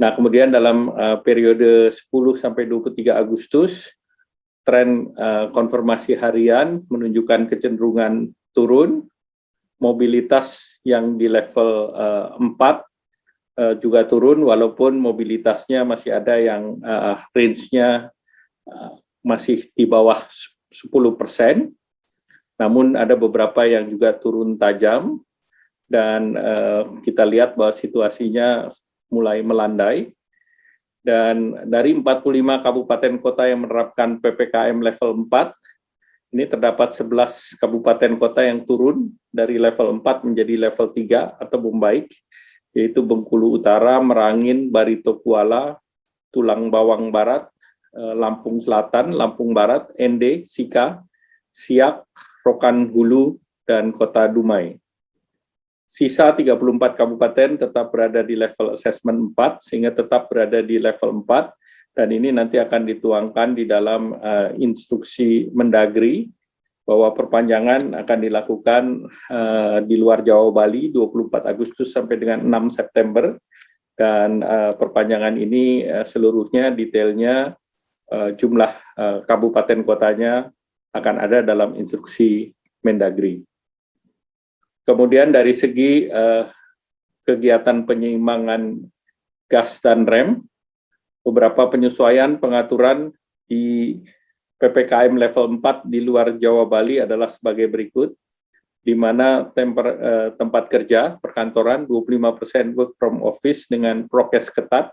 Nah, kemudian dalam periode 10 sampai 23 Agustus, tren konfirmasi harian menunjukkan kecenderungan turun, mobilitas yang di level 4 juga turun, walaupun mobilitasnya masih ada yang range-nya masih di bawah 10%, namun ada beberapa yang juga turun tajam, dan kita lihat bahwa situasinya mulai melandai. Dan dari 45 kabupaten kota yang menerapkan PPKM level 4, ini terdapat 11 kabupaten kota yang turun dari level 4 menjadi level 3 atau membaik, yaitu Bengkulu Utara, Merangin, Barito Kuala, Tulang Bawang Barat, Lampung Selatan, Lampung Barat, Ende, Sika, Siak, Rokan Hulu, dan Kota Dumai. Sisa 34 kabupaten tetap berada di level assessment 4, sehingga tetap berada di level 4, dan ini nanti akan dituangkan di dalam instruksi Mendagri, bahwa perpanjangan akan dilakukan di luar Jawa Bali 24 Agustus sampai dengan 6 September, dan perpanjangan ini seluruhnya detailnya jumlah kabupaten kotanya akan ada dalam instruksi Mendagri. Kemudian dari segi kegiatan penyeimbangan gas dan rem, beberapa penyesuaian pengaturan di PPKM level 4 di luar Jawa Bali adalah sebagai berikut, di mana tempat kerja perkantoran 25% work from office dengan prokes ketat,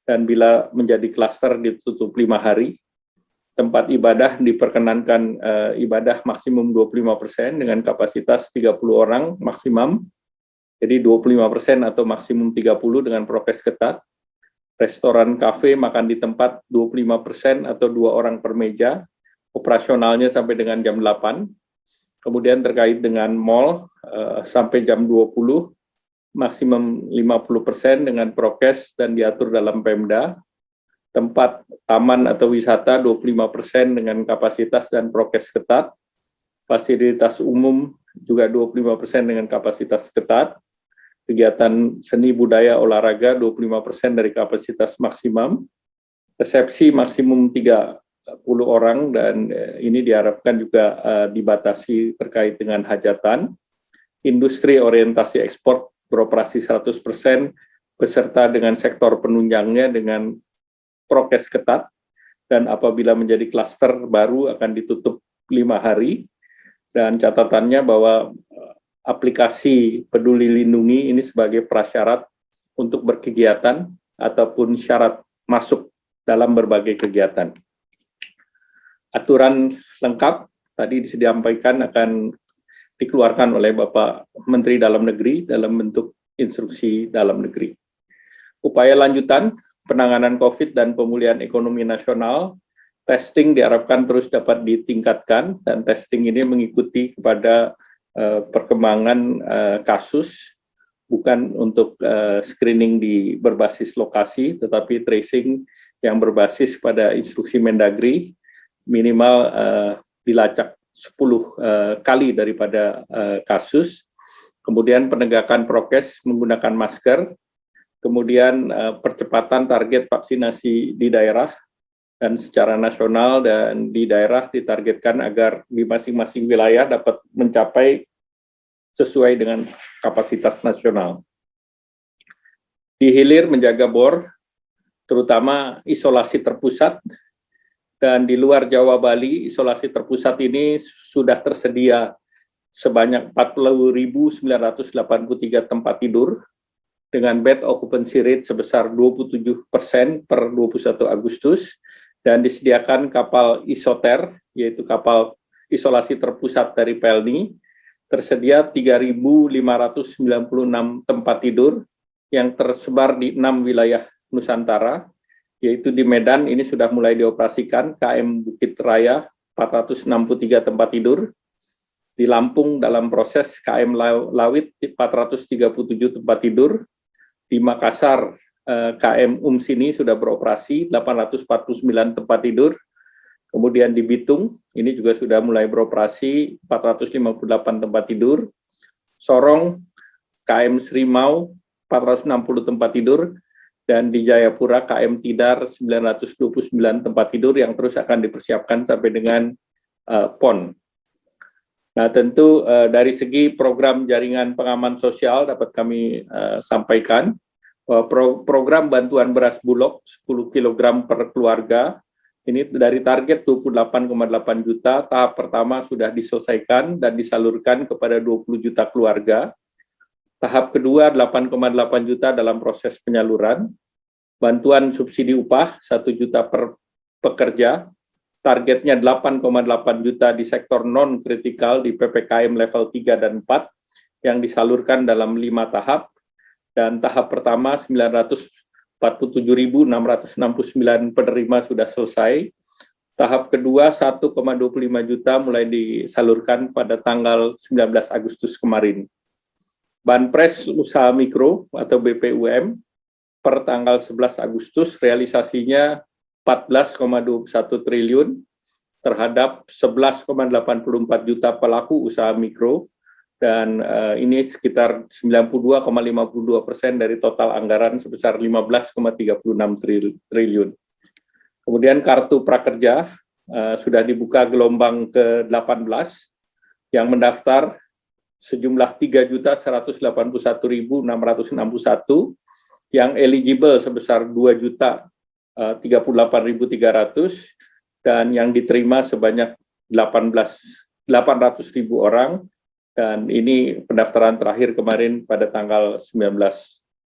dan bila menjadi klaster ditutup 5 hari. Tempat ibadah diperkenankan ibadah maksimum 25% dengan kapasitas 30 orang maksimum, jadi 25% atau maksimum 30 dengan prokes ketat. Restoran, kafe, makan di tempat 25% atau 2 orang per meja, operasionalnya sampai dengan jam 8. Kemudian terkait dengan mall sampai jam 20, maksimum 50% dengan prokes dan diatur dalam Pemda. Tempat taman atau wisata 25% dengan kapasitas dan prokes ketat. Fasilitas umum juga 25% dengan kapasitas ketat. Kegiatan seni budaya olahraga 25% dari kapasitas maksimum. Resepsi maksimum 30 orang, dan ini diharapkan juga dibatasi terkait dengan hajatan. Industri orientasi ekspor beroperasi 100% beserta dengan sektor penunjangnya dengan prokes ketat, dan apabila menjadi klaster baru akan ditutup 5 hari, dan catatannya bahwa aplikasi Peduli Lindungi ini sebagai prasyarat untuk berkegiatan ataupun syarat masuk dalam berbagai kegiatan. Aturan lengkap tadi disampaikan akan dikeluarkan oleh Bapak Menteri Dalam Negeri dalam bentuk instruksi dalam negeri. Upaya lanjutan penanganan COVID dan pemulihan ekonomi nasional, testing diharapkan terus dapat ditingkatkan, dan testing ini mengikuti kepada perkembangan kasus, bukan untuk screening di berbasis lokasi, tetapi tracing yang berbasis pada instruksi Mendagri, minimal dilacak 10 kali daripada kasus. Kemudian penegakan prokes menggunakan masker, kemudian percepatan target vaksinasi di daerah dan secara nasional dan di daerah ditargetkan agar di masing-masing wilayah dapat mencapai sesuai dengan kapasitas nasional. Di hilir menjaga BOR, terutama isolasi terpusat, dan di luar Jawa Bali isolasi terpusat ini sudah tersedia sebanyak 40.983 tempat tidur, dengan bed occupancy rate sebesar 27% per 21 Agustus, dan disediakan kapal isoter, yaitu kapal isolasi terpusat dari Pelni, tersedia 3.596 tempat tidur yang tersebar di 6 wilayah Nusantara, yaitu di Medan ini sudah mulai dioperasikan, KM Bukit Raya 463 tempat tidur, di Lampung dalam proses KM Lawit 437 tempat tidur, di Makassar, KM Umsini sudah beroperasi 849 tempat tidur. Kemudian di Bitung, ini juga sudah mulai beroperasi 458 tempat tidur. Sorong, KM Serimau 460 tempat tidur. dan di Jayapura KM Tidar 929 tempat tidur yang terus akan dipersiapkan sampai dengan PON. Nah, tentu dari segi program jaringan pengaman sosial dapat kami sampaikan bahwa program bantuan beras Bulog 10 kg per keluarga ini dari target 28,8 juta, tahap pertama sudah diselesaikan dan disalurkan kepada 20 juta keluarga. Tahap kedua 8,8 juta dalam proses penyaluran. Bantuan subsidi upah 1 juta per pekerja. Targetnya 8,8 juta di sektor non-kritikal di PPKM level 3 dan 4 yang disalurkan dalam 5 tahap. Dan tahap pertama 947.669 penerima sudah selesai. Tahap kedua 1,25 juta mulai disalurkan pada tanggal 19 Agustus kemarin. Banpres Usaha Mikro atau BPUM per tanggal 11 Agustus realisasinya 14,21 triliun terhadap 11,84 juta pelaku usaha mikro, dan ini sekitar 92,52% dari total anggaran sebesar 15,36 triliun. Kemudian kartu prakerja sudah dibuka gelombang ke-18 yang mendaftar sejumlah 3.181.661, yang eligible sebesar 2.038.300, dan yang diterima sebanyak 800.000 orang, dan ini pendaftaran terakhir kemarin pada tanggal 19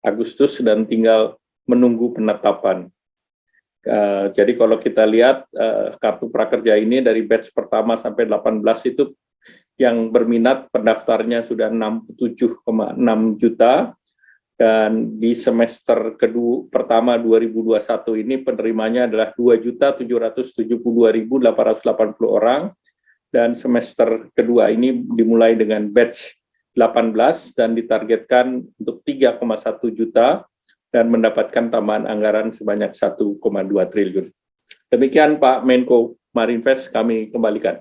Agustus dan tinggal menunggu penetapan. Jadi kalau kita lihat kartu prakerja ini dari batch pertama sampai 18 itu yang berminat pendaftarnya sudah 67,6 juta, dan di semester pertama 2021 ini penerimanya adalah 2.772.880 orang, dan semester kedua ini dimulai dengan batch 18 dan ditargetkan untuk 3,1 juta dan mendapatkan tambahan anggaran sebanyak 1,2 triliun. Demikian Pak Menko Marinvest, kami kembalikan.